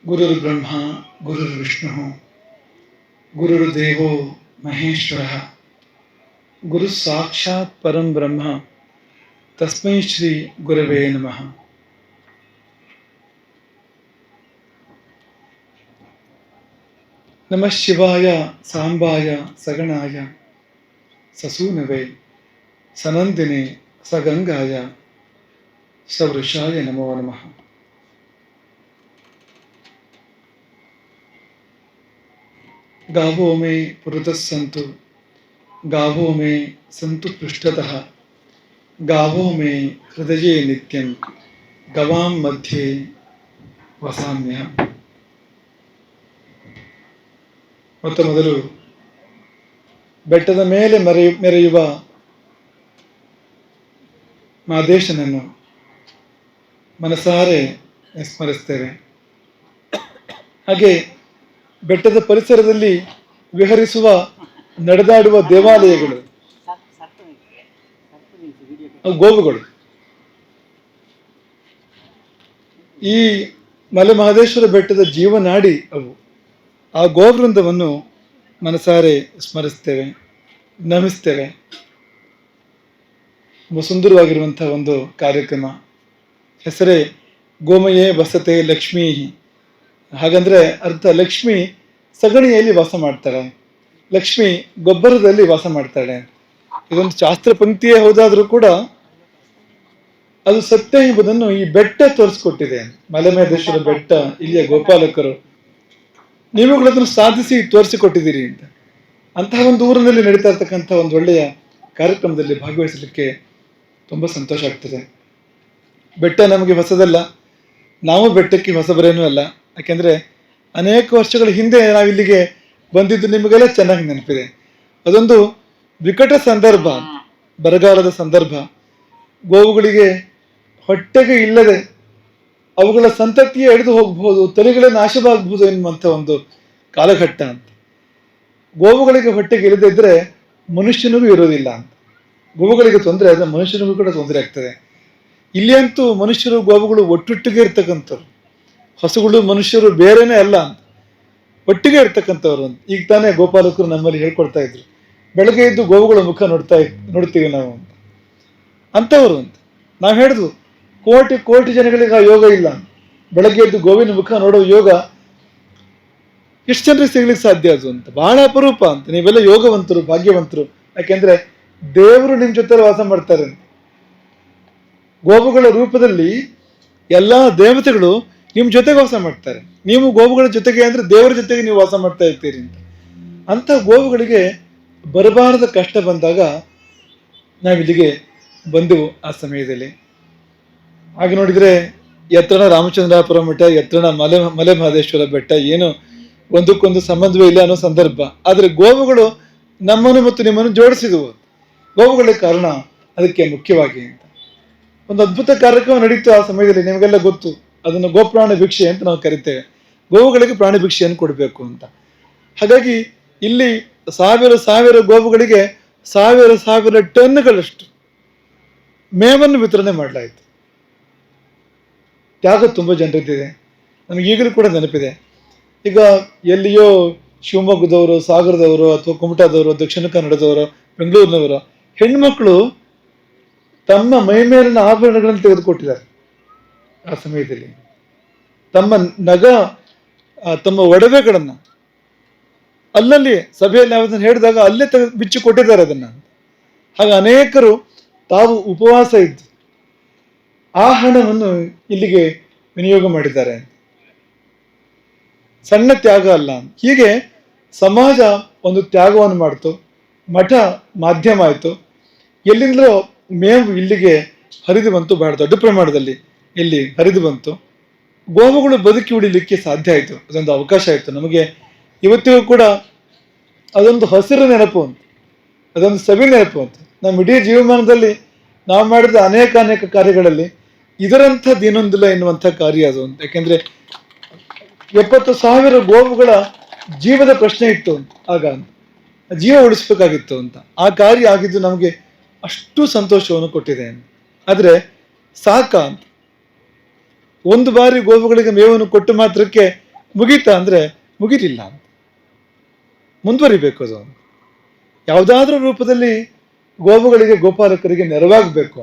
ಗುರುರ್ಬ್ರಹ್ಮ ಗುರುರ್ವಿಷ್ಣು ಗುರುರ್ದೇವೋ ಮಹೇಶ್ವರ ಗುರು ಸಾಕ್ಷಾತ್ ಪರಂ ಬ್ರಹ್ಮ ತಸ್ಮೈ ಶ್ರೀ ಗುರವೇ ನಮಃ. ನಮಃ ಶಿವಾಯ ಸಾಂಬಾಯ ಸಗಣಾಯ ಸಸೂನವೇ ಸನಂದಿನಿ ಸಗಂಗಾಯ ಸವೃಷಾಯ ನಮೋ ನಮಃ. गावो में पुरतः संतु गावो में संतु पृष्ठतः गावो में हृदये नित्यं गवां मध्ये वसाम्यहम्. ಮೊತ್ತ ಮೊದಲು ಬೆಟ್ಟದ ಮೇಲೆ ಮೆರೆಯುವ ಮಾದೇಶನನ್ನು ಮನಸಾರೆ ಸ್ಮರಿಸ್ತೇವೆ. ಹಾಗೆ ಬೆಟ್ಟದ ಪರಿಸರದಲ್ಲಿ ವಿಹರಿಸುವ ನಡೆದಾಡುವ ದೇವಾಲಯಗಳು, ಗೋವುಗಳು, ಈ ಮಲೆ ಮಹದೇಶ್ವರ ಬೆಟ್ಟದ ಜೀವನಾಡಿ ಅವು. ಆ ಗೋವೃಂದವನ್ನು ಮನಸಾರೆ ಸ್ಮರಿಸ್ತೇವೆ, ನಮಿಸ್ತೇವೆ. ತುಂಬ ಸುಂದರವಾಗಿರುವಂತಹ ಒಂದು ಕಾರ್ಯಕ್ರಮ. ಹೆಸರೇ ಗೋಮಯೇ ವಸತೆ ಲಕ್ಷ್ಮೀ. ಹಾಗಂದ್ರೆ ಅರ್ಥ, ಲಕ್ಷ್ಮಿ ಸಗಣಿಯಲ್ಲಿ ವಾಸ ಮಾಡ್ತಾಳೆ, ಲಕ್ಷ್ಮಿ ಗೊಬ್ಬರದಲ್ಲಿ ವಾಸ ಮಾಡ್ತಾಳೆ. ಇದೊಂದು ಶಾಸ್ತ್ರ ಪಂಕ್ತಿಯೇ ಹೌದಾದ್ರೂ ಕೂಡ ಅದು ಸತ್ಯ ಎಂಬುದನ್ನು ಈ ಬೆಟ್ಟ ತೋರಿಸ್ಕೊಟ್ಟಿದೆ. ಮಲೆಮಹದೇಶ್ವರ ಬೆಟ್ಟ, ಇಲ್ಲಿಯ ಗೋಪಾಲಕರು, ನೀವುಗಳದನ್ನು ಸಾಧಿಸಿ ತೋರಿಸಿಕೊಟ್ಟಿದ್ದೀರಿ ಅಂತ. ಅಂತಹ ಒಂದು ಊರಿನಲ್ಲಿ ನಡೀತಾ ಇರ್ತಕ್ಕಂಥ ಒಂದು ಒಳ್ಳೆಯ ಕಾರ್ಯಕ್ರಮದಲ್ಲಿ ಭಾಗವಹಿಸಲಿಕ್ಕೆ ತುಂಬ ಸಂತೋಷ ಆಗ್ತದೆ. ಬೆಟ್ಟ ನಮಗೆ ಹೊಸದಲ್ಲ, ನಾವು ಬೆಟ್ಟಕ್ಕೆ ಹೊಸಬರೇನೂ ಅಲ್ಲ. ಯಾಕೆಂದರೆ ಅನೇಕ ವರ್ಷಗಳ ಹಿಂದೆ ನಾವಿಲ್ಲಿಗೆ ಬಂದಿದ್ದು ನಿಮಗೆಲ್ಲ ಚೆನ್ನಾಗಿ ನೆನಪಿದೆ. ಅದೊಂದು ವಿಕಟ ಸಂದರ್ಭ, ಬರಗಾಲದ ಸಂದರ್ಭ. ಗೋವುಗಳಿಗೆ ಹೊಟ್ಟೆಗೆ ಇಲ್ಲದೆ ಅವುಗಳ ಸಂತತಿಯೇ ಎಳೆದು ಹೋಗ್ಬೋದು, ತಳಿಗಳೇ ನಾಶವಾಗಬಹುದು ಎನ್ನುವಂಥ ಒಂದು ಕಾಲಘಟ್ಟ ಅಂತ. ಗೋವುಗಳಿಗೆ ಹೊಟ್ಟೆಗೆ ಇಲ್ಲದೆ ಇದ್ದರೆ ಮನುಷ್ಯನಿಗೂ ಇರೋದಿಲ್ಲ ಅಂತ. ಗೋವುಗಳಿಗೆ ತೊಂದರೆ ಆದರೆ ಮನುಷ್ಯನಿಗೂ ಕೂಡ ತೊಂದರೆ ಆಗ್ತದೆ. ಇಲ್ಲಿ ಅಂತೂ ಮನುಷ್ಯರು ಗೋವುಗಳು ಒಟ್ಟೊಟ್ಟಿಗೆ ಇರ್ತಕ್ಕಂಥವ್ರು, ಹಸುಗಳು ಮನುಷ್ಯರು ಬೇರೆನೇ ಅಲ್ಲ ಅಂತ, ಒಟ್ಟಿಗೆ ಇರ್ತಕ್ಕಂಥವ್ರು ಅಂತ. ಈಗ ತಾನೇ ಗೋಪಾಲಕರು ನಮ್ಮಲ್ಲಿ ಹೇಳ್ಕೊಡ್ತಾ ಇದ್ರು, ಬೆಳಗ್ಗೆ ಎದ್ದು ಗೋವುಗಳ ಮುಖ ನೋಡ್ತೀವಿ ನಾವು ಅಂತ. ಅಂಥವ್ರು ಅಂತ ನಾವು ಹೇಳಿದ್ವು, ಕೋಟಿ ಕೋಟಿ ಜನಗಳಿಗೆ ಆ ಯೋಗ ಇಲ್ಲ. ಬೆಳಗ್ಗೆ ಎದ್ದು ಗೋವಿನ ಮುಖ ನೋಡೋ ಯೋಗ ಎಷ್ಟು ಜನರಿಗೆ ಸಿಗ್ಲಿಕ್ಕೆ ಸಾಧ್ಯ ಅದು ಅಂತ. ಬಹಳ ಅಪರೂಪ ಅಂತ. ನೀವೆಲ್ಲ ಯೋಗವಂತರು, ಭಾಗ್ಯವಂತರು. ಯಾಕೆಂದ್ರೆ ದೇವರು ನಿಮ್ ಜೊತೆ ವಾಸ ಮಾಡ್ತಾರೆ ಅಂತ. ಗೋವುಗಳ ರೂಪದಲ್ಲಿ ಎಲ್ಲಾ ದೇವತೆಗಳು ನಿಮ್ ಜೊತೆಗೆ ವಾಸ ಮಾಡ್ತಾರೆ. ನೀವು ಗೋವುಗಳ ಜೊತೆಗೆ ಅಂದ್ರೆ ದೇವರ ಜೊತೆಗೆ ನೀವು ವಾಸ ಮಾಡ್ತಾ ಇರ್ತೀರಿ ಅಂತ. ಅಂತ ಗೋವುಗಳಿಗೆ ಬರಬಾರದ ಕಷ್ಟ ಬಂದಾಗ ನಾವಿಲ್ಲಿಗೆ ಬಂದೆವು. ಆ ಸಮಯದಲ್ಲಿ ಹಾಗೆ ನೋಡಿದ್ರೆ ಎತ್ರಣ ರಾಮಚಂದ್ರಾಪುರ ಮಠ, ಎತ್ರಣ ಮಲೆ ಮಹದೇಶ್ವರ ಬೆಟ್ಟ, ಏನು ಒಂದಕ್ಕೊಂದು ಸಂಬಂಧವೇ ಇಲ್ಲ ಅನ್ನೋ ಸಂದರ್ಭ. ಆದರೆ ಗೋವುಗಳು ನಮ್ಮನ್ನು ಮತ್ತು ನಿಮ್ಮನ್ನು ಜೋಡಿಸಿದವು. ಗೋವುಗಳಿಗೆ ಕಾರಣ ಅದಕ್ಕೆ ಮುಖ್ಯವಾಗಿ ಅಂತ ಒಂದು ಅದ್ಭುತ ಕಾರ್ಯಕ್ರಮ ನಡೀತು ಆ ಸಮಯದಲ್ಲಿ. ನಿಮಗೆಲ್ಲ ಗೊತ್ತು, ಅದನ್ನು ಗೋಪ್ರಾಣ ಭಿಕ್ಷೆ ಅಂತ ನಾವು ಕರಿತೇವೆ. ಗೋವುಗಳಿಗೆ ಪ್ರಾಣಿ ಭಿಕ್ಷೆಯನ್ನು ಕೊಡಬೇಕು ಅಂತ. ಹಾಗಾಗಿ ಇಲ್ಲಿ ಸಾವಿರ ಸಾವಿರ ಗೋವುಗಳಿಗೆ ಸಾವಿರ ಸಾವಿರ ಟನ್ಗಳಷ್ಟು ಮೇವನ್ನು ವಿತರಣೆ ಮಾಡಲಾಯಿತು. ತ್ಯಾಗ ತುಂಬ ಜನರಿದ್ದಿದೆ. ನಮಗೆ ಈಗಲೂ ಕೂಡ ನೆನಪಿದೆ. ಈಗ ಎಲ್ಲಿಯೋ ಶಿವಮೊಗ್ಗದವರು, ಸಾಗರದವರು, ಅಥವಾ ಕುಮಟಾದವರು, ದಕ್ಷಿಣ ಕನ್ನಡದವರು, ಬೆಂಗಳೂರಿನವರು ಹೆಣ್ಮಕ್ಳು ತಮ್ಮ ಮೈ ಮೇಲಿನ ಆಭರಣಗಳನ್ನು ತೆಗೆದುಕೊಟ್ಟಿದ್ದಾರೆ. ಆ ಸಮಯದಲ್ಲಿ ತಮ್ಮ ತಮ್ಮ ಒಡವೆಗಳನ್ನ ಅಲ್ಲಲ್ಲಿ ಸಭೆಯಲ್ಲಿ ಯಾವುದನ್ನು ಹೇಳಿದಾಗ ಅಲ್ಲೇ ಬಿಚ್ಚಿ ಕೊಟ್ಟಿದ್ದಾರೆ ಅದನ್ನ. ಹಾಗೆ ಅನೇಕರು ತಾವು ಉಪವಾಸ ಇದ್ದು ಆ ಹಣವನ್ನು ಇಲ್ಲಿಗೆ ವಿನಿಯೋಗ ಮಾಡಿದ್ದಾರೆ. ಸಣ್ಣ ತ್ಯಾಗ ಅಲ್ಲ. ಹೀಗೆ ಸಮಾಜ ಒಂದು ತ್ಯಾಗವನ್ನು ಮಾಡ್ತು, ಮಠ ಮಾಧ್ಯಮ ಆಯಿತು, ಎಲ್ಲಿಂದಲೋ ಮೇವು ಇಲ್ಲಿಗೆ ಹರಿದು ಬಂತು, ಬಹಳ ದೊಡ್ಡ ಪ್ರಮಾಣದಲ್ಲಿ ಇಲ್ಲಿ ಹರಿದು ಬಂತು. ಗೋವುಗಳು ಬದುಕಿ ಉಳಿಲಿಕ್ಕೆ ಸಾಧ್ಯ ಆಯಿತು, ಅದೊಂದು ಅವಕಾಶ ಆಯಿತು ನಮಗೆ. ಇವತ್ತಿಗೂ ಕೂಡ ಅದೊಂದು ಹಸಿರು ನೆನಪು ಅಂತ, ಅದೊಂದು ಸವಿ ನೆನಪು ಅಂತ. ನಮ್ಮ ಇಡೀ ಜೀವಮಾನದಲ್ಲಿ ನಾವು ಮಾಡಿದ ಅನೇಕ ಕಾರ್ಯಗಳಲ್ಲಿ ಇದರಂಥದ್ದು ಇನ್ನೊಂದಿಲ್ಲ ಎನ್ನುವಂಥ ಕಾರ್ಯ ಅದು ಅಂತ. ಯಾಕೆಂದ್ರೆ 70,000 ಗೋವುಗಳ ಜೀವದ ಪ್ರಶ್ನೆ ಇತ್ತು ಅಂತ. ಆಗ ಜೀವ ಉಳಿಸ್ಬೇಕಾಗಿತ್ತು ಅಂತ. ಆ ಕಾರ್ಯ ಆಗಿದ್ದು ನಮಗೆ ಅಷ್ಟು ಸಂತೋಷವನ್ನು ಕೊಟ್ಟಿದೆ. ಆದರೆ ಸಾಕ ಅಂತ ಒಂದು ಬಾರಿ ಗೋವುಗಳಿಗೆ ಮೇವನ್ನು ಕೊಟ್ಟು ಮಾತ್ರಕ್ಕೆ ಮುಗೀತಾ ಅಂದರೆ ಮುಗಿಲಿಲ್ಲ, ಮುಂದುವರಿಬೇಕು. ಅದು ಯಾವುದಾದ್ರೂ ರೂಪದಲ್ಲಿ ಗೋವುಗಳಿಗೆ ಗೋಪಾಲಕರಿಗೆ ನೆರವಾಗಬೇಕು.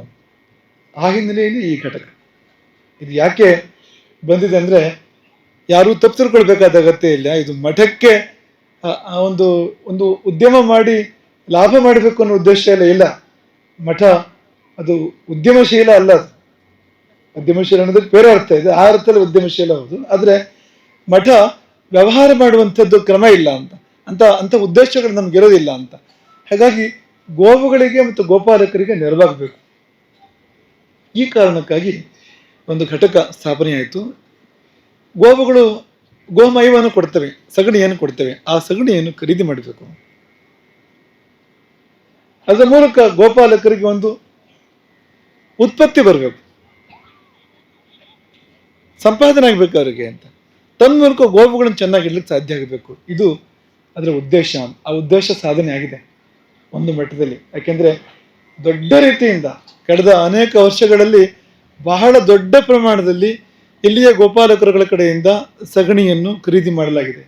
ಆ ಹಿನ್ನೆಲೆಯಲ್ಲಿ ಈ ಘಟಕ ಇದು ಯಾಕೆ ಬಂದಿದೆ ಅಂದರೆ ಯಾರೂ ತಪ್ಪು ತಿಳ್ಕೊಳ್ಬೇಕಾದ ಅಗತ್ಯ ಇಲ್ಲ. ಇದು ಮಠಕ್ಕೆ ಒಂದು ಒಂದು ಉದ್ಯಮ ಮಾಡಿ ಲಾಭ ಮಾಡಬೇಕು ಅನ್ನೋ ಉದ್ದೇಶ ಇಲ್ಲ. ಮಠ ಅದು ಉದ್ಯಮಶೀಲ ಅಲ್ಲ. ಅದು ಉದ್ಯಮಶೀಲ ಅನ್ನೋದಕ್ಕೆ ಬೇರೆ ಅರ್ಥ ಇದೆ, ಆ ಅರ್ಥದಲ್ಲಿ ಉದ್ಯಮಶೀಲ ಹೌದು. ಆದರೆ ಮಠ ವ್ಯವಹಾರ ಮಾಡುವಂಥದ್ದು ಕ್ರಮ ಇಲ್ಲ ಅಂತ ಉದ್ದೇಶಗಳು ನಮ್ಗಿರೋದಿಲ್ಲ ಅಂತ. ಹಾಗಾಗಿ ಗೋವುಗಳಿಗೆ ಮತ್ತು ಗೋಪಾಲಕರಿಗೆ ನೆರವಾಗಬೇಕು. ಈ ಕಾರಣಕ್ಕಾಗಿ ಒಂದು ಘಟಕ ಸ್ಥಾಪನೆ ಆಯಿತು. ಗೋವುಗಳು ಗೋಮಯವನ್ನು ಕೊಡ್ತವೆ, ಸಗಣಿಯನ್ನು ಕೊಡ್ತವೆ. ಆ ಸಗಣಿಯನ್ನು ಖರೀದಿ ಮಾಡಬೇಕು. ಅದರ ಮೂಲಕ ಗೋಪಾಲಕರಿಗೆ ಒಂದು ಉತ್ಪತ್ತಿ ಬರಬೇಕು, ಸಂಪಾದನೆ ಆಗಬೇಕು ಅವರಿಗೆ ಅಂತ. ತನ್ನ ಮೂಲಕ ಗೋವುಗಳನ್ನು ಚೆನ್ನಾಗಿ ಇಡ್ಲಿಕ್ಕೆ ಸಾಧ್ಯ ಆಗಬೇಕು. ಇದು ಅದರ ಉದ್ದೇಶ. ಆ ಉದ್ದೇಶ ಸಾಧನೆ ಆಗಿದೆ ಒಂದು ಮಟ್ಟದಲ್ಲಿ. ಯಾಕೆಂದ್ರೆ ದೊಡ್ಡ ರೀತಿಯಿಂದ ಕಳೆದ ಅನೇಕ ವರ್ಷಗಳಲ್ಲಿ ಬಹಳ ದೊಡ್ಡ ಪ್ರಮಾಣದಲ್ಲಿ ಇಲ್ಲಿಯ ಗೋಪಾಲಕರುಗಳ ಕಡೆಯಿಂದ ಸಗಣಿಯನ್ನು ಖರೀದಿ ಮಾಡಲಾಗಿದೆ.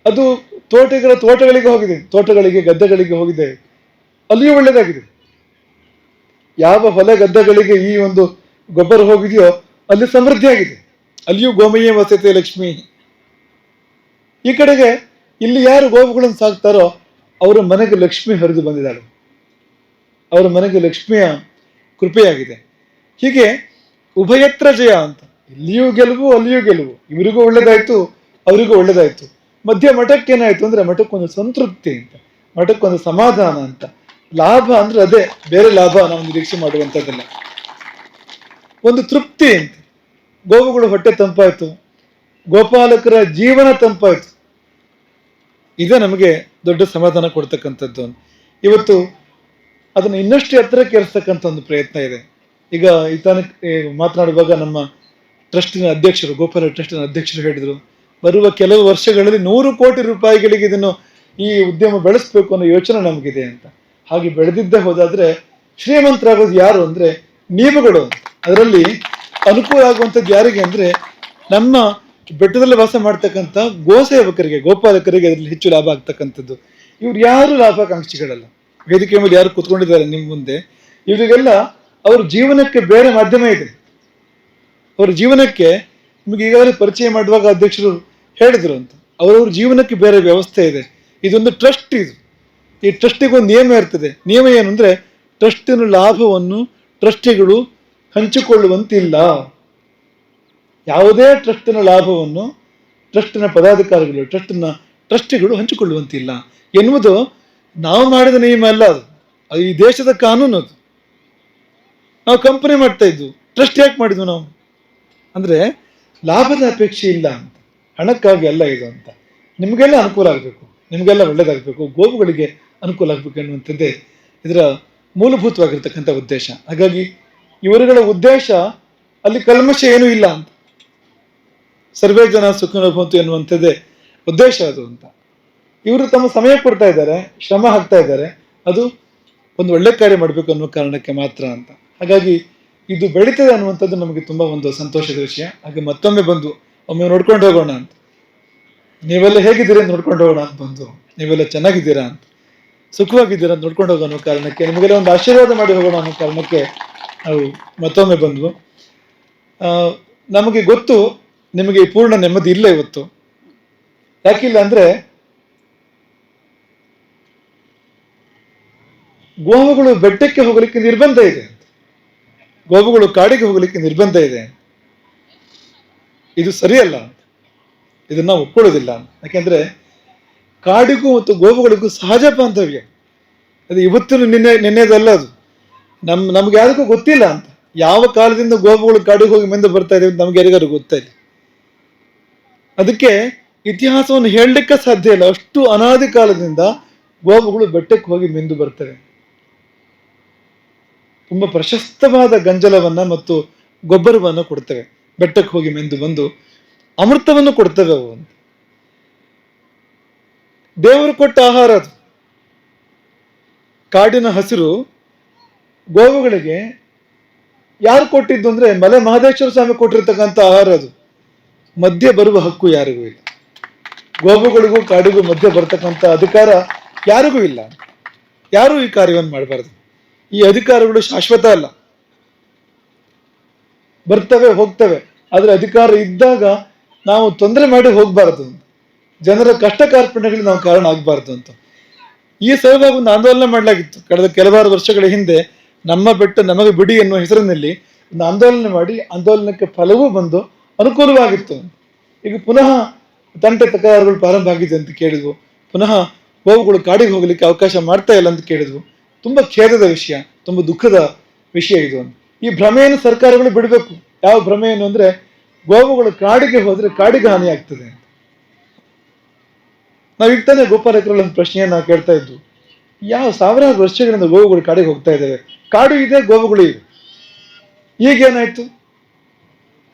ಅದು ತೋಟಗಳಿಗೆ ಹೋಗಿದೆ, ತೋಟಗಳಿಗೆ ಗದ್ದೆಗಳಿಗೆ ಹೋಗಿದೆ. ಅಲ್ಲಿಯೂ ಒಳ್ಳೆಯದಾಗಿದೆ. ಯಾವ ಹೊಲ ಗದ್ದೆಗಳಿಗೆ ಈ ಒಂದು ಗೊಬ್ಬರ ಹೋಗಿದೆಯೋ ಅಲ್ಲಿ ಸಮೃದ್ಧಿ ಆಗಿದೆ. ಅಲ್ಲಿಯೂ ಗೋಮಯೇ ವಸತೆ ಲಕ್ಷ್ಮೀ. ಈ ಕಡೆಗೆ ಇಲ್ಲಿ ಯಾರು ಗೋವುಗಳನ್ನು ಸಾಕ್ತಾರೋ ಅವರ ಮನೆಗೆ ಲಕ್ಷ್ಮಿ ಹರಿದು ಬಂದಿದ್ದಾಳೆ, ಅವರ ಮನೆಗೆ ಲಕ್ಷ್ಮಿಯ ಕೃಪೆಯಾಗಿದೆ. ಹೀಗೆ ಉಭಯತ್ರ ಜಯ ಅಂತ. ಇಲ್ಲಿಯೂ ಗೆಲುವು, ಅಲ್ಲಿಯೂ ಗೆಲುವು. ಇವರಿಗೂ ಒಳ್ಳೇದಾಯ್ತು, ಅವರಿಗೂ ಒಳ್ಳೇದಾಯ್ತು. ಮಧ್ಯ ಮಠಕ್ಕೇನಾಯ್ತು ಅಂದ್ರೆ ಮಠಕ್ಕೊಂದು ಸಂತೃಪ್ತಿ ಅಂತ, ಮಠಕ್ಕೊಂದು ಸಮಾಧಾನ ಅಂತ. ಲಾಭ ಅಂದ್ರೆ ಅದೇ, ಬೇರೆ ಲಾಭ ನಾವು ನಿರೀಕ್ಷೆ ಮಾಡುವಂಥದ್ದಲ್ಲ. ಒಂದು ತೃಪ್ತಿ ಅಂತ. ಗೋವುಗಳು ಹೊಟ್ಟೆ ತಂಪಾಯ್ತು, ಗೋಪಾಲಕರ ಜೀವನ ತಂಪಾಯ್ತು. ಇದೇ ನಮಗೆ ದೊಡ್ಡ ಸಮಾಧಾನ ಕೊಡ್ತಕ್ಕಂಥದ್ದು. ಇವತ್ತು ಅದನ್ನು ಇನ್ನಷ್ಟು ಎತ್ತರಕ್ಕೆ ಏರಿಸ್ತಕ್ಕಂಥ ಒಂದು ಪ್ರಯತ್ನ ಇದೆ. ಈಗ ಮಾತನಾಡುವಾಗ ನಮ್ಮ ಟ್ರಸ್ಟಿನ ಅಧ್ಯಕ್ಷರು, ಗೋಪಾಲ ಟ್ರಸ್ಟಿನ ಅಧ್ಯಕ್ಷರು ಹೇಳಿದರು, ಬರುವ ಕೆಲವು ವರ್ಷಗಳಲ್ಲಿ 100 ಕೋಟಿ ರೂಪಾಯಿಗಳಿಗೆ ಇದನ್ನು ಈ ಉದ್ಯಮ ಬೆಳೆಸ್ಬೇಕು ಅನ್ನೋ ಯೋಚನೆ ನಮಗಿದೆ ಅಂತ. ಹಾಗೆ ಬೆಳೆದಿದ್ದೇ ಹೋದಾದ್ರೆ ಶ್ರೀಮಂತರಾಗೋದು ಯಾರು ಅಂದ್ರೆ ನೀವುಗಳು. ಅದರಲ್ಲಿ ಅನುಕೂಲ ಆಗುವಂಥದ್ದು ಯಾರಿಗೆ ಅಂದ್ರೆ ನಮ್ಮ ಬೆಟ್ಟದಲ್ಲಿ ವಾಸ ಮಾಡ್ತಕ್ಕಂಥ ಗೋಸೇವಕರಿಗೆ, ಗೋಪಾಲಕರಿಗೆ ಅದರಲ್ಲಿ ಹೆಚ್ಚು ಲಾಭ ಆಗ್ತಕ್ಕಂಥದ್ದು. ಇವ್ರು ಯಾರು ಲಾಭಾಕಾಂಕ್ಷಿಗಳಲ್ಲ. ವೇದಿಕೆ ಮೇಲೆ ಯಾರು ಕೂತ್ಕೊಂಡಿದ್ದಾರೆ ನಿಮ್ಮ ಮುಂದೆ, ಇವರಿಗೆಲ್ಲ ಅವ್ರ ಜೀವನಕ್ಕೆ ಬೇರೆ ಮಾಧ್ಯಮ ಇದೆ. ಅವ್ರ ಜೀವನಕ್ಕೆ ನಿಮಗೆ ಈಗಾಗಲೇ ಪರಿಚಯ ಮಾಡುವಾಗ ಅಧ್ಯಕ್ಷರು ಹೇಳಿದ್ರು ಅಂತ, ಅವರವ್ರ ಜೀವನಕ್ಕೆ ಬೇರೆ ವ್ಯವಸ್ಥೆ ಇದೆ. ಇದೊಂದು ಟ್ರಸ್ಟ್. ಈ ಟ್ರಸ್ಟಿಗೊಂದು ನಿಯಮ ಇರ್ತದೆ. ನಿಯಮ ಏನು ಅಂದ್ರೆ ಟ್ರಸ್ಟಿನ ಲಾಭವನ್ನು ಟ್ರಸ್ಟಿಗಳು ಹಂಚಿಕೊಳ್ಳುವಂತಿಲ್ಲ. ಯಾವುದೇ ಟ್ರಸ್ಟಿನ ಲಾಭವನ್ನು ಟ್ರಸ್ಟಿನ ಪದಾಧಿಕಾರಿಗಳು, ಟ್ರಸ್ಟಿಗಳು ಹಂಚಿಕೊಳ್ಳುವಂತಿಲ್ಲ ಎನ್ನುವುದು ನಾವು ಮಾಡಿದ ನಿಯಮ ಅಲ್ಲ. ಅದು ಈ ದೇಶದ ಕಾನೂನು. ಅದು ನಾವು ಕಂಪನಿ ಮಾಡ್ತಾ ಇದ್ವು, ಟ್ರಸ್ಟ್ ಯಾಕೆ ಮಾಡಿದ್ವು ನಾವು ಅಂದ್ರೆ ಲಾಭದ ಅಪೇಕ್ಷೆ ಇಲ್ಲ ಅಂತ, ಹಣಕ್ಕಾಗಿ ಅಲ್ಲ ಇದು ಅಂತ. ನಿಮಗೆಲ್ಲ ಅನುಕೂಲ ಆಗಬೇಕು, ನಿಮಗೆಲ್ಲ ಒಳ್ಳೇದಾಗಬೇಕು, ಗೋವುಗಳಿಗೆ ಅನುಕೂಲ ಆಗಬೇಕು ಎನ್ನುವಂಥದ್ದೇ ಇದರ ಮೂಲಭೂತವಾಗಿರ್ತಕ್ಕಂಥ ಉದ್ದೇಶ. ಹಾಗಾಗಿ ಇವರುಗಳ ಉದ್ದೇಶ ಅಲ್ಲಿ ಕಲ್ಮಶ ಏನೂ ಇಲ್ಲ ಅಂತ, ಸರ್ವೇ ಜನ ಸುಖಿನೋ ಭವಂತು ಎನ್ನುವಂಥದ್ದೇ ಉದ್ದೇಶ ಅದು ಅಂತ. ಇವರು ತಮ್ಮ ಸಮಯ ಕೊಡ್ತಾ ಇದ್ದಾರೆ, ಶ್ರಮ ಹಾಕ್ತಾ ಇದ್ದಾರೆ, ಅದು ಒಂದು ಒಳ್ಳೆ ಕಾರ್ಯ ಮಾಡಬೇಕು ಅನ್ನೋ ಕಾರಣಕ್ಕೆ ಮಾತ್ರ ಅಂತ. ಹಾಗಾಗಿ ಇದು ಬೆಳೀತದೆ ಅನ್ನುವಂಥದ್ದು ನಮಗೆ ತುಂಬ ಒಂದು ಸಂತೋಷದ ವಿಷಯ. ಹಾಗೆ ಮತ್ತೊಮ್ಮೆ ಬಂದು ಒಮ್ಮೆ ನೋಡ್ಕೊಂಡು ಹೋಗೋಣ ಅಂತ, ನೀವೆಲ್ಲ ಹೇಗಿದ್ದೀರಾ ಅಂತ ನೋಡ್ಕೊಂಡು ಹೋಗೋಣ ಅಂತ ಬಂದು, ನೀವೆಲ್ಲ ಚೆನ್ನಾಗಿದ್ದೀರಾ ಅಂತ, ಸುಖವಾಗಿದ್ದೀರಾ ಅಂತ ನೋಡ್ಕೊಂಡು ಹೋಗೋ ಅನ್ನೋ ಕಾರಣಕ್ಕೆ, ನಿಮಗೆಲ್ಲ ಒಂದು ಆಶೀರ್ವಾದ ಮಾಡಿ ಹೋಗೋಣ ಅನ್ನೋ ಕಾರಣಕ್ಕೆ ನಾವು ಮತ್ತೊಮ್ಮೆ ಬಂದ್ವು. ನಮಗೆ ಗೊತ್ತು ನಿಮಗೆ ಈ ಪೂರ್ಣ ನೆಮ್ಮದಿ ಇಲ್ಲ ಇವತ್ತು. ಯಾಕಿಲ್ಲ ಅಂದ್ರೆ ಗೋವುಗಳು ಬೆಟ್ಟಕ್ಕೆ ಹೋಗಲಿಕ್ಕೆ ನಿರ್ಬಂಧ ಇದೆ, ಗೋವುಗಳು ಕಾಡಿಗೆ ಹೋಗಲಿಕ್ಕೆ ನಿರ್ಬಂಧ ಇದೆ. ಇದು ಸರಿಯಲ್ಲ, ಇದನ್ನ ಒಪ್ಕೊಳ್ಳೋದಿಲ್ಲ. ಯಾಕೆಂದ್ರೆ ಕಾಡಿಗೂ ಮತ್ತು ಗೋವುಗಳಿಗೂ ಸಹಜ ಬಾಂಧವ್ಯ. ಅದು ಇವತ್ತು ನಿನ್ನೆದಲ್ಲ. ಅದು ನಮ್ಗೆ ಯಾರಿಗೂ ಗೊತ್ತಿಲ್ಲ ಅಂತ. ಯಾವ ಕಾಲದಿಂದ ಗೋವುಗಳು ಕಾಡಿಗೆ ಹೋಗಿ ಮುಂದೆ ಬರ್ತಾ ಇದೆ ಅಂತ ನಮ್ಗೆ ಯಾರಿಗಾರು ಗೊತ್ತಿಲ್ಲ. ಅದಕ್ಕೆ ಇತಿಹಾಸವನ್ನು ಹೇಳಲಿಕ್ಕೆ ಸಾಧ್ಯ ಇಲ್ಲ. ಅಷ್ಟು ಅನಾದಿ ಕಾಲದಿಂದ ಗೋವುಗಳು ಬೆಟ್ಟಕ್ಕೆ ಹೋಗಿ ಮಿಂದು ಬರ್ತವೆ. ತುಂಬಾ ಪ್ರಶಸ್ತವಾದ ಗಂಜಲವನ್ನ ಮತ್ತು ಗೊಬ್ಬರವನ್ನು ಕೊಡ್ತವೆ. ಬೆಟ್ಟಕ್ಕೆ ಹೋಗಿ ಮಿಂದು ಬಂದು ಅಮೃತವನ್ನು ಕೊಡ್ತವೆ ಅವು ಅಂತ. ದೇವರು ಕೊಟ್ಟ ಆಹಾರ ಅದು. ಕಾಡಿನ ಹಸಿರು ಗೋವುಗಳಿಗೆ ಯಾರು ಕೊಟ್ಟಿದ್ದು ಅಂದ್ರೆ ಮಲೆ ಮಹದೇಶ್ವರ ಸ್ವಾಮಿ ಕೊಟ್ಟಿರ್ತಕ್ಕಂಥ ಆಹಾರ ಅದು. ಮಧ್ಯೆ ಬರುವ ಹಕ್ಕು ಯಾರಿಗೂ ಇಲ್ಲ. ಗೋವುಗಳಿಗೂ ಕಾಡಿಗೂ ಮಧ್ಯೆ ಬರ್ತಕ್ಕಂಥ ಅಧಿಕಾರ ಯಾರಿಗೂ ಇಲ್ಲ. ಯಾರೂ ಈ ಕಾರ್ಯವನ್ನು ಮಾಡಬಾರ್ದು. ಈ ಅಧಿಕಾರಗಳು ಶಾಶ್ವತ ಅಲ್ಲ, ಬರ್ತವೆ ಹೋಗ್ತವೆ. ಆದ್ರೆ ಅಧಿಕಾರ ಇದ್ದಾಗ ನಾವು ತೊಂದರೆ ಮಾಡಿ ಹೋಗ್ಬಾರ್ದು, ಜನರ ಕಷ್ಟ ಕಾರ್ಪಣ್ಯಗಳಿಗೆ ನಾವು ಕಾರಣ ಆಗ್ಬಾರ್ದು ಅಂತ ಈ ಸಲುವಾಗಿ ಒಂದು ಆಂದೋಲನ ಮಾಡಲಾಗಿತ್ತು. ಕಳೆದ ಕೆಲವಾರು ವರ್ಷಗಳ ಹಿಂದೆ ನಮ್ಮ ಬೆಟ್ಟ ನಮಗೆ ಬಿಡಿ ಎನ್ನುವ ಹೆಸರಿನಲ್ಲಿ ಒಂದು ಆಂದೋಲನ ಮಾಡಿ ಆಂದೋಲನಕ್ಕೆ ಫಲವೂ ಬಂದು ಅನುಕೂಲವಾಗಿತ್ತು. ಈಗ ಪುನಃ ತಂಟೆ ತಕರಾರುಗಳು ಪ್ರಾರಂಭ ಆಗಿದೆ ಅಂತ ಕೇಳಿದ್ವು. ಪುನಃ ಗೋವುಗಳು ಕಾಡಿಗೆ ಹೋಗ್ಲಿಕ್ಕೆ ಅವಕಾಶ ಮಾಡ್ತಾ ಇಲ್ಲ ಅಂತ ಕೇಳಿದ್ವು. ತುಂಬಾ ಖೇದದ ವಿಷಯ, ತುಂಬಾ ದುಃಖದ ವಿಷಯ ಇದು. ಈ ಭ್ರಮೆಯನ್ನು ಸರ್ಕಾರಗಳು ಬಿಡಬೇಕು. ಯಾವ ಭ್ರಮೆಯನ್ನು ಅಂದ್ರೆ ಗೋವುಗಳು ಕಾಡಿಗೆ ಹೋದ್ರೆ ಕಾಡಿಗೆ ಹಾನಿ ಆಗ್ತದೆ ಅಂತ. ನಾವು ಈಗ ತಾನೇ ಗೋಪಾಲಕರಲ್ಲಿ ಒಂದು ಪ್ರಶ್ನೆಯನ್ನ ನಾವು ಕೇಳ್ತಾ ಇದ್ವು. ಯಾವ ಸಾವಿರಾರು ವರ್ಷಗಳಿಂದ ಗೋವುಗಳು ಕಾಡಿಗೆ ಹೋಗ್ತಾ ಇದ್ದಾವೆ, ಕಾಡು ಇದೆ, ಗೋವುಗಳು ಇವೆ, ಈಗೇನಾಯ್ತು?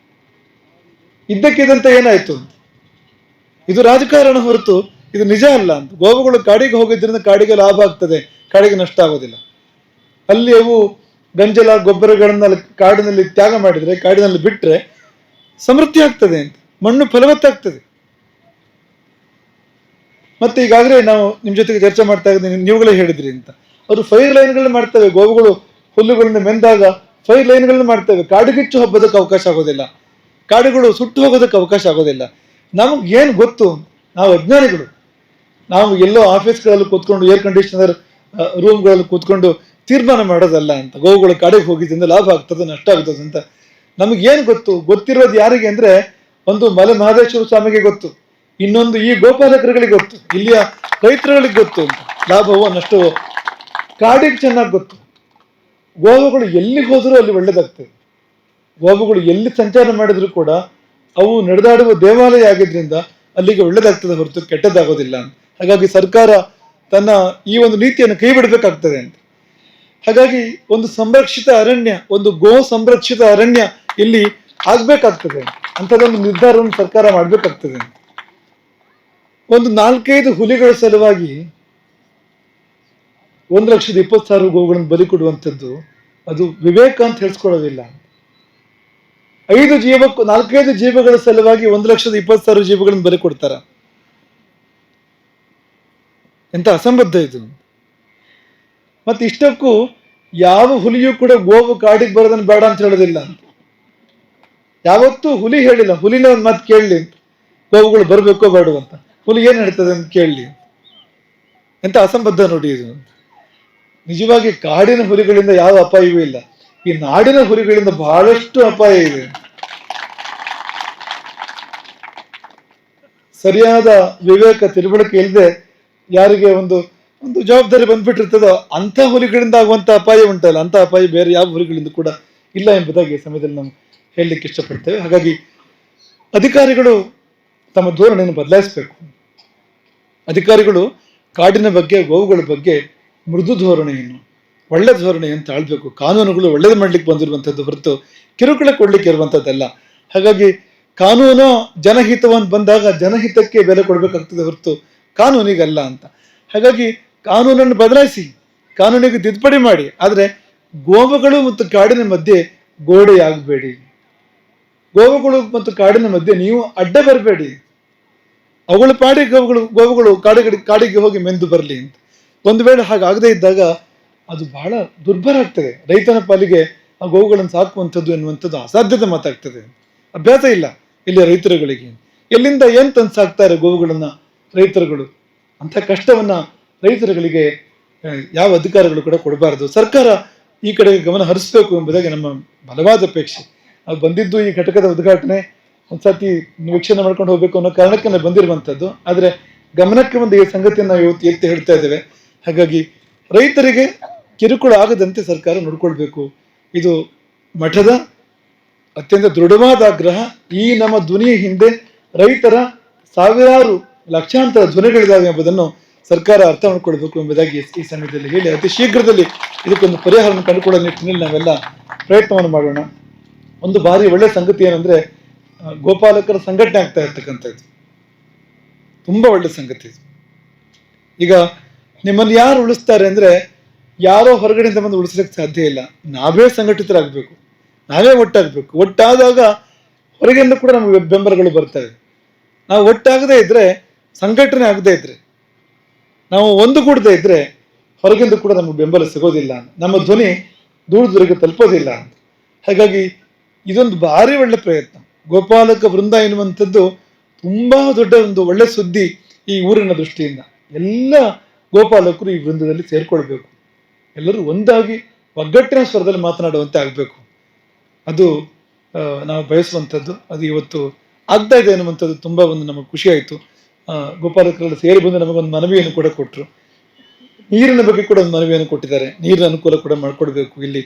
ಇದ್ದಕ್ಕಿದ್ದಂತೆ ಏನಾಯ್ತು ಅಂತ. ಇದು ರಾಜಕಾರಣ ಹೊರತು ಇದು ನಿಜ ಅಲ್ಲ ಅಂತ. ಗೋವುಗಳು ಕಾಡಿಗೆ ಹೋಗಿದ್ರಿಂದ ಕಾಡಿಗೆ ಲಾಭ ಆಗ್ತದೆ, ಕಾಡಿಗೆ ನಷ್ಟ ಆಗೋದಿಲ್ಲ. ಅಲ್ಲಿ ಅವು ಗಂಜಲ ಗೊಬ್ಬರಗಳನ್ನ ಕಾಡಿನಲ್ಲಿ ತ್ಯಾಗ ಮಾಡಿದ್ರೆ, ಕಾಡಿನಲ್ಲಿ ಬಿಟ್ರೆ ಸಮೃದ್ಧಿ ಆಗ್ತದೆ ಅಂತ, ಮಣ್ಣು ಫಲವತ್ತಾಗ್ತದೆ. ಮತ್ತೆ ಈಗಾಗಲೇ ನಾವು ನಿಮ್ ಜೊತೆಗೆ ಚರ್ಚೆ ಮಾಡ್ತಾ ಇದ್ದೀನಿ, ನೀವುಗಳೇ ಹೇಳಿದ್ರಿ ಅಂತ. ಅವರು ಫೈರ್ ಲೈನ್ಗಳನ್ನ ಮಾಡ್ತವೆ. ಗೋವುಗಳು ಹುಲ್ಲುಗಳನ್ನ ಮೆಂದಾಗ ಫೈರ್ ಲೈನ್ಗಳನ್ನ ಮಾಡ್ತೇವೆ. ಕಾಡುಗಿಚ್ಚು ಹಬ್ಬದಕ್ಕೆ ಅವಕಾಶ ಆಗೋದಿಲ್ಲ, ಕಾಡುಗಳು ಸುಟ್ಟು ಹೋಗೋದಕ್ಕೆ ಅವಕಾಶ ಆಗೋದಿಲ್ಲ. ನಮಗೆ ಏನು ಗೊತ್ತು? ನಾವು ಅಜ್ಞಾನಿಗಳು. ನಾವು ಎಲ್ಲೋ ಆಫೀಸ್ಗಳಲ್ಲಿ ಕೂತ್ಕೊಂಡು ಏರ್ ಕಂಡೀಷನರ್ ರೂಮ್ಗಳಲ್ಲಿ ಕೂತ್ಕೊಂಡು ತೀರ್ಮಾನ ಮಾಡೋದಲ್ಲ ಅಂತ. ಗೋವುಗಳು ಕಾಡಿಗೆ ಹೋಗಿದ್ರಿಂದ ಲಾಭ ಆಗ್ತದೆ, ನಷ್ಟ ಆಗ್ತದೆ ಅಂತ ನಮಗೇನು ಗೊತ್ತು? ಗೊತ್ತಿರೋದು ಯಾರಿಗೆ ಅಂದ್ರೆ ಒಂದು ಮಲೆ ಮಹದೇಶ್ವರ ಸ್ವಾಮಿಗೆ ಗೊತ್ತು, ಇನ್ನೊಂದು ಈ ಗೋಪಾಲಕರುಗಳಿಗೆ ಗೊತ್ತು, ಇಲ್ಲಿಯ ರೈತರುಗಳಿಗೆ ಗೊತ್ತು ಅಂತ. ಲಾಭವೋ ನಷ್ಟವೋ ಕಾಡಿಗೆ ಚೆನ್ನಾಗಿ ಗೊತ್ತು. ಗೋವುಗಳು ಎಲ್ಲಿ ಹೋದರೂ ಅಲ್ಲಿ ಒಳ್ಳೇದಾಗ್ತದೆ. ಗೋವುಗಳು ಎಲ್ಲಿ ಸಂಚಾರ ಮಾಡಿದ್ರು ಕೂಡ ಅವು ನಡೆದಾಡುವ ದೇವಾಲಯ ಆಗಿದ್ರಿಂದ ಅಲ್ಲಿಗೆ ಒಳ್ಳೇದಾಗ್ತದೆ ಹೊರತು ಕೆಟ್ಟದಾಗೋದಿಲ್ಲ ಅಂತ. ಹಾಗಾಗಿ ಸರ್ಕಾರ ತನ್ನ ಈ ಒಂದು ನೀತಿಯನ್ನು ಕೈ ಬಿಡಬೇಕಾಗ್ತದೆ ಅಂತ. ಹಾಗಾಗಿ ಒಂದು ಸಂರಕ್ಷಿತ ಅರಣ್ಯ, ಒಂದು ಗೋ ಸಂರಕ್ಷಿತ ಅರಣ್ಯ ಇಲ್ಲಿ ಆಗ್ಬೇಕಾಗ್ತದೆ. ಅಂಥದ್ದೊಂದು ನಿರ್ಧಾರವನ್ನು ಸರ್ಕಾರ ಮಾಡ್ಬೇಕಾಗ್ತದೆ. ಒಂದು 4-5 ಹುಲಿಗಳ ಸಲುವಾಗಿ 1,20,000 ಗೋವುಗಳನ್ನು ಬಲಿ ಕೊಡುವಂಥದ್ದು ಅದು ವಿವೇಕ ಅಂತ ಹೇಳ್ಸ್ಕೊಳ್ಳೋದಿಲ್ಲ. 4-5 ಜೀವಗಳ ಸಲುವಾಗಿ 1,20,000 ಜೀವಗಳನ್ನು ಬಲಿ ಕೊಡ್ತಾರ. ಎಂತ ಅಸಂಬದ್ಧ ಇದು. ಮತ್ತೆ ಇಷ್ಟಕ್ಕೂ ಯಾವ ಹುಲಿಯೂ ಕೂಡ ಗೋವು ಕಾಡಿಗೆ ಬರೋದನ್ನು ಬೇಡ ಅಂತ ಹೇಳೋದಿಲ್ಲ ಅಂತ. ಯಾವತ್ತೂ ಹುಲಿ ಹೇಳಿಲ್ಲ, ಹುಲಿನ ಒಂದು ಮಾತು ಕೇಳಲಿ ಅಂತ, ಗೋವುಗಳು ಬರ್ಬೇಕೋ ಬೇಡ ಅಂತ. ಹುಲಿ ಏನ್ ಹೇಳ್ತದೆ ಅಂತ ಕೇಳಲಿ. ಎಂತ ಅಸಂಬದ್ಧ ನೋಡಿ ಇದು. ನಿಜವಾಗಿ ಕಾಡಿನ ಹುಲಿಗಳಿಂದ ಯಾವ ಅಪಾಯವೂ ಇಲ್ಲ, ಈ ನಾಡಿನ ಹುಲಿಗಳಿಂದ ಬಹಳಷ್ಟು ಅಪಾಯ ಇದೆ. ಸರಿಯಾದ ವಿವೇಕ ತಿಳುವಳಿಕೆ ಇಲ್ಲದೆ ಯಾರಿಗೆ ಒಂದು ಒಂದು ಜವಾಬ್ದಾರಿ ಬಂದ್ಬಿಟ್ಟಿರ್ತದೋ ಅಂಥ ಹುಲಿಗಳಿಂದ ಆಗುವಂತ ಅಪಾಯ ಉಂಟಲ್ಲ, ಅಂತ ಅಪಾಯ ಬೇರೆ ಯಾವ ಹುಲಿಗಳಿಂದ ಕೂಡ ಇಲ್ಲ ಎಂಬುದಾಗಿ ಈ ಸಮಯದಲ್ಲಿ ನಾವು ಹೇಳಲಿಕ್ಕೆ ಇಷ್ಟಪಡ್ತೇವೆ. ಹಾಗಾಗಿ ಅಧಿಕಾರಿಗಳು ತಮ್ಮ ಧೋರಣೆಯನ್ನು ಬದಲಾಯಿಸಬೇಕು. ಅಧಿಕಾರಿಗಳು ಕಾಡಿನ ಬಗ್ಗೆ, ಗೋವುಗಳ ಬಗ್ಗೆ ಮೃದು ಧೋರಣೆಯನ್ನು, ಒಳ್ಳೆ ಧೋರಣೆಯನ್ನು ತಾಳ್ಬೇಕು. ಕಾನೂನುಗಳು ಒಳ್ಳೇದು ಮಾಡ್ಲಿಕ್ಕೆ ಬಂದಿರುವಂಥದ್ದು ಹೊರತು ಕಿರುಕುಳ ಕೊಡ್ಲಿಕ್ಕೆ ಇರುವಂಥದ್ದಲ್ಲ. ಹಾಗಾಗಿ ಕಾನೂನು ಜನಹಿತವನ್ನು ಬಂದಾಗ ಜನಹಿತಕ್ಕೆ ಬೆಲೆ ಕೊಡ್ಬೇಕಾಗ್ತದೆ ಹೊರತು ಕಾನೂನಿಗಲ್ಲ ಅಂತ. ಹಾಗಾಗಿ ಕಾನೂನನ್ನು ಬದಲಾಯಿಸಿ, ಕಾನೂನಿಗೆ ತಿದ್ದುಪಡಿ ಮಾಡಿ. ಆದ್ರೆ ಗೋವುಗಳು ಮತ್ತು ಕಾಡಿನ ಮಧ್ಯೆ ಗೋಡೆ ಆಗಬೇಡಿ. ಗೋವುಗಳು ಮತ್ತು ಕಾಡಿನ ಮಧ್ಯೆ ನೀವು ಅಡ್ಡ ಬರಬೇಡಿ. ಅವುಗಳ ಪಾಡಿ ಗೋವುಗಳು ಕಾಡಿಗೆ ಹೋಗಿ ಮೆಂದು ಬರಲಿ ಅಂತ. ಒಂದು ವೇಳೆ ಹಾಗಾಗದೇ ಇದ್ದಾಗ ಅದು ಬಹಳ ದುರ್ಭರ ಆಗ್ತದೆ. ರೈತನ ಪಾಲಿಗೆ ಆ ಗೋವುಗಳನ್ನು ಸಾಕುವಂಥದ್ದು ಎನ್ನುವಂಥದ್ದು ಅಸಾಧ್ಯತೆ ಮಾತಾಗ್ತದೆ. ಅಭ್ಯಾಸ ಇಲ್ಲ ಇಲ್ಲಿ ರೈತರುಗಳಿಗೆ. ಎಲ್ಲಿಂದ ಏನ್ ತಂದು ಸಾಕ್ತಾರೆ ಗೋವುಗಳನ್ನ ರೈತರುಗಳು? ಅಂತ ಕಷ್ಟವನ್ನ ರೈತರುಗಳಿಗೆ ಯಾವ ಅಧಿಕಾರಿಗಳು ಕೂಡ ಕೊಡಬಾರದು. ಸರ್ಕಾರ ಈ ಕಡೆಗೆ ಗಮನ ಹರಿಸಬೇಕು ಎಂಬುದಾಗಿ ನಮ್ಮ ಬಲವಾದ ಅಪೇಕ್ಷೆ. ನಾವು ಬಂದಿದ್ದು ಈ ಘಟಕದ ಉದ್ಘಾಟನೆ ಒಂದ್ಸತಿ ವೀಕ್ಷಣೆ ಮಾಡ್ಕೊಂಡು ಹೋಗ್ಬೇಕು ಅನ್ನೋ ಕಾರಣಕ್ಕೆ ನಾವು ಬಂದಿರುವಂಥದ್ದು. ಆದ್ರೆ ಗಮನಕ್ಕೆ ಒಂದು ಈ ಸಂಗತಿಯನ್ನು ನಾವು ಇವತ್ತು ಎತ್ತಿ ಹೇಳ್ತಾ ಇದ್ದೇವೆ. ಹಾಗಾಗಿ ರೈತರಿಗೆ ಕಿರುಕುಳ ಆಗದಂತೆ ಸರ್ಕಾರ ನೋಡ್ಕೊಳ್ಬೇಕು. ಇದು ಮಠದ ಅತ್ಯಂತ ದೃಢವಾದ ಆಗ್ರಹ. ಈ ನಮ್ಮ ಧ್ವನಿಯ ಹಿಂದೆ ರೈತರ ಸಾವಿರಾರು ಲಕ್ಷಾಂತರ ಧ್ವನಿಗಳಿದಾವೆ ಎಂಬುದನ್ನು ಸರ್ಕಾರ ಅರ್ಥ ಮಾಡ್ಕೊಳ್ಬೇಕು ಎಂಬುದಾಗಿ ಈ ಸಮಯದಲ್ಲಿ ಹೇಳಿ ಅತಿ ಶೀಘ್ರದಲ್ಲಿ ಇದಕ್ಕೊಂದು ಪರಿಹಾರವನ್ನು ಕಂಡುಕೊಳ್ಳೋ ನಿಟ್ಟಿನಲ್ಲಿ ನಾವೆಲ್ಲ ಪ್ರಯತ್ನವನ್ನು ಮಾಡೋಣ. ಒಂದು ಬಾರಿ ಒಳ್ಳೆ ಸಂಗತಿ ಏನಂದ್ರೆ ಗೋಪಾಲಕರ ಸಂಘಟನೆ ಆಗ್ತಾ ಇರ್ತಕ್ಕಂಥದ್ದು ತುಂಬಾ ಒಳ್ಳೆ ಸಂಗತಿ. ಈಗ ನಿಮ್ಮನ್ನು ಯಾರು ಉಳಿಸ್ತಾರೆ ಅಂದ್ರೆ ಯಾರೋ ಹೊರಗಡೆಯಿಂದ ಬಂದು ಉಳಿಸ್ಲಿಕ್ಕೆ ಸಾಧ್ಯ ಇಲ್ಲ. ನಾವೇ ಸಂಘಟಿತರಾಗಬೇಕು, ನಾವೇ ಒಟ್ಟಾಗಬೇಕು. ಒಟ್ಟಾದಾಗ ಹೊರಗಿಂದ ಕೂಡ ನಮಗೆ ಬೆಂಬಲಗಳು ಬರ್ತವೆ. ನಾವು ಒಟ್ಟಾಗದೇ ಇದ್ರೆ, ಸಂಘಟನೆ ಆಗದೇ ಇದ್ರೆ, ನಾವು ಒಂದುಗೂಡದೇ ಇದ್ರೆ ಹೊರಗಿಂದ ಕೂಡ ನಮಗೆ ಬೆಂಬಲ ಸಿಗೋದಿಲ್ಲ, ನಮ್ಮ ಧ್ವನಿ ದೂರದವರೆಗೆ ತಲುಪೋದಿಲ್ಲ. ಹಾಗಾಗಿ ಇದೊಂದು ಭಾರಿ ಒಳ್ಳೆ ಪ್ರಯತ್ನ. ಗೋಪಾಲಕ ವೃಂದ ಎನ್ನುವಂಥದ್ದು ತುಂಬಾ ದೊಡ್ಡ ಒಂದು ಒಳ್ಳೆ ಸುದ್ದಿ ಈ ಊರಿನ ದೃಷ್ಟಿಯಿಂದ. ಎಲ್ಲ ಗೋಪಾಲಕರು ಈ ವೃಂದದಲ್ಲಿ ಸೇರ್ಕೊಳ್ಬೇಕು, ಎಲ್ಲರೂ ಒಂದಾಗಿ ಒಗ್ಗಟ್ಟಿನ ಸ್ವರದಲ್ಲಿ ಮಾತನಾಡುವಂತೆ ಆಗಬೇಕು. ಅದು ನಾವು ಬಯಸುವಂಥದ್ದು. ಅದು ಇವತ್ತು ಆಗ್ತಾ ಇದೆ ಅನ್ನುವಂಥದ್ದು ತುಂಬ ಒಂದು ನಮಗೆ ಖುಷಿ ಆಯಿತು. ಗೋಪಾಲಕರೆಲ್ಲ ಸೇರಿ ಬಂದು ನಮಗೊಂದು ಮನವಿಯನ್ನು ಕೂಡ ಕೊಟ್ಟರು. ನೀರಿನ ಬಗ್ಗೆ ಕೂಡ ಒಂದು ಮನವಿಯನ್ನು ಕೊಟ್ಟಿದ್ದಾರೆ. ನೀರಿನ ಅನುಕೂಲ ಕೂಡ ಮಾಡಿಕೊಡ್ಬೇಕು, ಇಲ್ಲಿ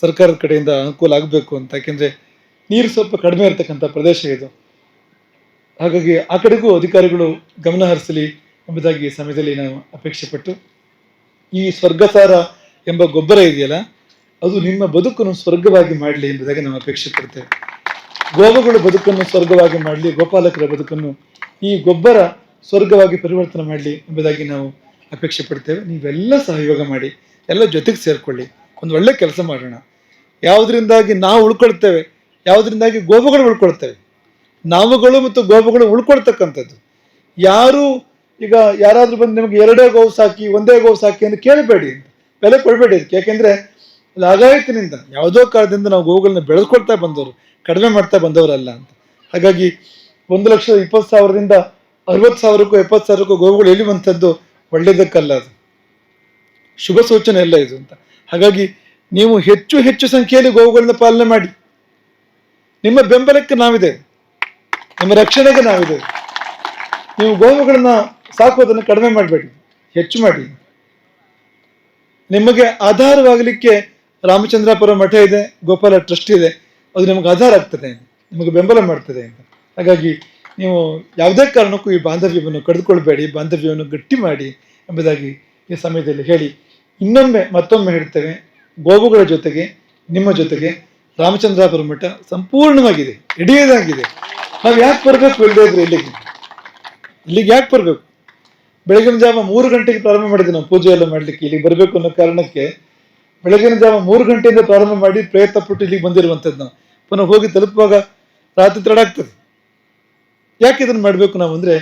ಸರ್ಕಾರದ ಕಡೆಯಿಂದ ಅನುಕೂಲ ಆಗಬೇಕು ಅಂತ. ಯಾಕೆಂದರೆ ನೀರು ಸ್ವಲ್ಪ ಕಡಿಮೆ ಇರತಕ್ಕಂಥ ಪ್ರದೇಶ ಇದು. ಹಾಗಾಗಿ ಆ ಕಡೆಗೂ ಅಧಿಕಾರಿಗಳು ಗಮನ ಹರಿಸಲಿ ಎಂಬುದಾಗಿ ಈ ಸಮಯದಲ್ಲಿ ನಾವು ಅಪೇಕ್ಷೆ ಪಟ್ಟು, ಈ ಸ್ವರ್ಗಸಾರ ಎಂಬ ಗೊಬ್ಬರ ಇದೆಯಲ್ಲ, ಅದು ನಿಮ್ಮ ಬದುಕನ್ನು ಸ್ವರ್ಗವಾಗಿ ಮಾಡಲಿ ಎಂಬುದಾಗಿ ನಾವು ಅಪೇಕ್ಷೆ ಪಡ್ತೇವೆ. ಗೋವುಗಳ ಬದುಕನ್ನು ಸ್ವರ್ಗವಾಗಿ ಮಾಡಲಿ, ಗೋಪಾಲಕರ ಬದುಕನ್ನು ಈ ಗೊಬ್ಬರ ಸ್ವರ್ಗವಾಗಿ ಪರಿವರ್ತನೆ ಮಾಡಲಿ ಎಂಬುದಾಗಿ ನಾವು ಅಪೇಕ್ಷೆ ಪಡ್ತೇವೆ. ನೀವೆಲ್ಲ ಸಹಯೋಗ ಮಾಡಿ, ಎಲ್ಲ ಜೊತೆಗೆ ಸೇರಿಕೊಳ್ಳಿ, ಒಂದು ಒಳ್ಳೆ ಕೆಲಸ ಮಾಡೋಣ. ಯಾವುದರಿಂದಾಗಿ ನಾವು ಉಳ್ಕೊಳ್ತೇವೆ, ಯಾವುದರಿಂದಾಗಿ ಗೋವುಗಳು ಉಳ್ಕೊಳ್ತೇವೆ. ನಾವುಗಳು ಮತ್ತು ಗೋವುಗಳು ಉಳ್ಕೊಳ್ತಕ್ಕಂಥದ್ದು. ಯಾರು ಈಗ ಯಾರಾದರೂ ಬಂದು ನಿಮಗೆ 2 ಗೋವು ಸಾಕಿ, 1 ಗೋವು ಸಾಕಿ ಅಂತ ಕೇಳಬೇಡಿ, ಬೆಲೆ ಕೊಡಬೇಡಿ ಅದಕ್ಕೆ. ಯಾಕೆಂದರೆ ಲಾಗಾಯತಿನಿಂದ ಯಾವುದೋ ಕಾಲದಿಂದ ನಾವು ಗೋವುಗಳನ್ನ ಬೆಳೆಸ್ಕೊಳ್ತಾ ಬಂದವರು, ಕಡಿಮೆ ಮಾಡ್ತಾ ಬಂದವರಲ್ಲ ಅಂತ. ಹಾಗಾಗಿ 1,20,000ದಿಂದ 60,000ಕ್ಕೂ 70,000ಕ್ಕೂ ಗೋವುಗಳು ಎಳೆಯುವಂಥದ್ದು ಒಳ್ಳೆಯದಕ್ಕಲ್ಲ, ಅದು ಶುಭ ಸೂಚನೆ ಎಲ್ಲ ಇದು ಅಂತ. ಹಾಗಾಗಿ ನೀವು ಹೆಚ್ಚು ಹೆಚ್ಚು ಸಂಖ್ಯೆಯಲ್ಲಿ ಗೋವುಗಳನ್ನ ಪಾಲನೆ ಮಾಡಿ. ನಿಮ್ಮ ಬೆಂಬಲಕ್ಕೆ ನಾವಿದೆ, ನಿಮ್ಮ ರಕ್ಷಣೆಗೆ ನಾವಿದೆ. ನೀವು ಗೋವುಗಳನ್ನ ಸಾಕೋದನ್ನು ಕಡಿಮೆ ಮಾಡಬೇಡಿ, ಹೆಚ್ಚು ಮಾಡಿ. ನಿಮಗೆ ಆಧಾರವಾಗಲಿಕ್ಕೆ ರಾಮಚಂದ್ರಾಪುರ ಮಠ ಇದೆ, ಗೋಪಾಲ ಟ್ರಸ್ಟ್ ಇದೆ, ಅದು ನಿಮಗೆ ಆಧಾರ ಆಗ್ತದೆ, ನಿಮಗೆ ಬೆಂಬಲ ಮಾಡ್ತದೆ ಅಂತ. ಹಾಗಾಗಿ ನೀವು ಯಾವುದೇ ಕಾರಣಕ್ಕೂ ಈ ಬಾಂಧವ್ಯವನ್ನು ಕಳೆದುಕೊಳ್ಬೇಡಿ, ಬಾಂಧವ್ಯವನ್ನು ಗಟ್ಟಿ ಮಾಡಿ ಎಂಬುದಾಗಿ ಈ ಸಮಯದಲ್ಲಿ ಹೇಳಿ, ಮತ್ತೊಮ್ಮೆ ಹೇಳ್ತೇವೆ, ಗೋವುಗಳ ಜೊತೆಗೆ ನಿಮ್ಮ ಜೊತೆಗೆ ರಾಮಚಂದ್ರಾಪುರ ಮಠ ಸಂಪೂರ್ಣವಾಗಿದೆ, ಇಡೀದಾಗಿದೆ. ನಾವು ಯಾಕೆ ಬರಬೇಕು ಇಲ್ಲದೇ ಇದ್ರೆ ಇಲ್ಲಿಗೆ ಯಾಕೆ ಬರಬೇಕು? ಬೆಳಗಿನ ಜಾವ 3 ಗಂಟೆಗೆ ಪ್ರಾರಂಭ ಮಾಡಿದ್ವಿ ನಾವು ಪೂಜೆ ಎಲ್ಲ ಮಾಡಲಿಕ್ಕೆ. ಇಲ್ಲಿಗೆ ಬರಬೇಕು ಅನ್ನೋ ಕಾರಣಕ್ಕೆ ಬೆಳಗಿನ ಜಾವ 3 ಗಂಟೆಯಿಂದ ಪ್ರಾರಂಭ ಮಾಡಿ ಪ್ರಯತ್ನ ಪಟ್ಟು ಇಲ್ಲಿಗೆ ಬಂದಿರುವಂಥದ್ದು. ನಾವು ಪುನಃ ಹೋಗಿ ತಲುಪುವಾಗ ರಾತ್ರಿ ತಡ ಆಗ್ತದೆ. ಯಾಕೆ ಇದನ್ನು ಮಾಡಬೇಕು ನಾವು ಅಂದರೆ,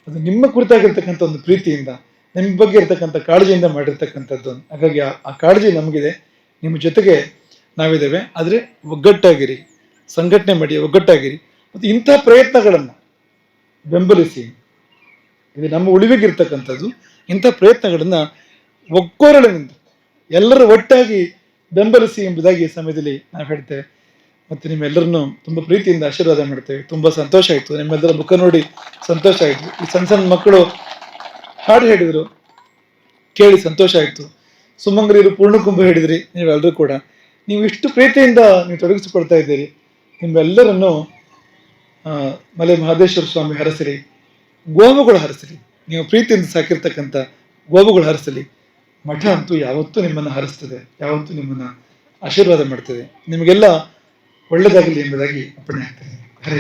ಅದು ನಿಮ್ಮ ಕುರಿತಾಗಿರ್ತಕ್ಕಂಥ ಒಂದು ಪ್ರೀತಿಯಿಂದ, ನಿಮ್ಮ ಬಗ್ಗೆ ಇರ್ತಕ್ಕಂಥ ಕಾಳಜಿಯಿಂದ ಮಾಡಿರ್ತಕ್ಕಂಥದ್ದು. ಹಾಗಾಗಿ ಆ ಕಾಳಜಿ ನಮಗಿದೆ, ನಿಮ್ಮ ಜೊತೆಗೆ ನಾವಿದ್ದೇವೆ. ಆದರೆ ಒಗ್ಗಟ್ಟಾಗಿರಿ, ಸಂಘಟನೆ ಮಾಡಿ, ಒಗ್ಗಟ್ಟಾಗಿರಿ. ಮತ್ತು ಇಂಥ ಪ್ರಯತ್ನಗಳನ್ನು ಬೆಂಬಲಿಸಿ. ಇದು ನಮ್ಮ ಉಳಿವಿಗಿರ್ತಕ್ಕಂಥದ್ದು. ಇಂಥ ಪ್ರಯತ್ನಗಳನ್ನು ಒಕ್ಕೊರಳಿನಿಂದ ಎಲ್ಲರೂ ಒಟ್ಟಾಗಿ ಬೆಂಬಲಿಸಿ ಎಂಬುದಾಗಿ ಈ ಸಮಯದಲ್ಲಿ ನಾವು ಹೇಳ್ತೇವೆ. ಮತ್ತು ನಿಮ್ಮೆಲ್ಲರನ್ನು ತುಂಬ ಪ್ರೀತಿಯಿಂದ ಆಶೀರ್ವಾದ ಮಾಡ್ತೇವೆ. ತುಂಬ ಸಂತೋಷ ಆಯಿತು, ನಿಮ್ಮೆಲ್ಲರ ಮುಖ ನೋಡಿ ಸಂತೋಷ ಆಯಿತು. ಈ ಸಣ್ಣ ಸಣ್ಣ ಮಕ್ಕಳು ಹಾಡು ಹೇಳಿದರು, ಕೇಳಿ ಸಂತೋಷ ಆಯಿತು. ಸುಮಂಗಲಿಯರು ಪೂರ್ಣಕುಂಭ ಹೇಳಿದ್ರಿ ನೀವೆಲ್ಲರೂ ಕೂಡ. ನೀವು ಇಷ್ಟು ಪ್ರೀತಿಯಿಂದ ನೀವು ತೊಡಗಿಸಿಕೊಳ್ತಾ ಇದ್ದೀರಿ. ನಿಮ್ಮೆಲ್ಲರನ್ನು ಮಲೆ ಮಹದೇಶ್ವರ ಸ್ವಾಮಿ ಹರಸಲಿ, ಗೋವುಗಳು ಹರಸಲಿ, ನೀವು ಪ್ರೀತಿಯಿಂದ ಸಾಕಿರ್ತಕ್ಕಂಥ ಗೋವುಗಳು ಹರಸಲಿ. ಮಠ ಅಂತೂ ಯಾವತ್ತೂ ನಿಮ್ಮನ್ನು ಹರಿಸ್ತದೆ, ಯಾವತ್ತೂ ನಿಮ್ಮನ್ನು ಆಶೀರ್ವಾದ ಮಾಡ್ತದೆ. ನಿಮಗೆಲ್ಲ ಒಳ್ಳೆಯದಾಗಲಿ ಎಂಬುದಾಗಿ ಅಪ್ಪಣೆ ಆಗ್ತದೆ. ಹರೇ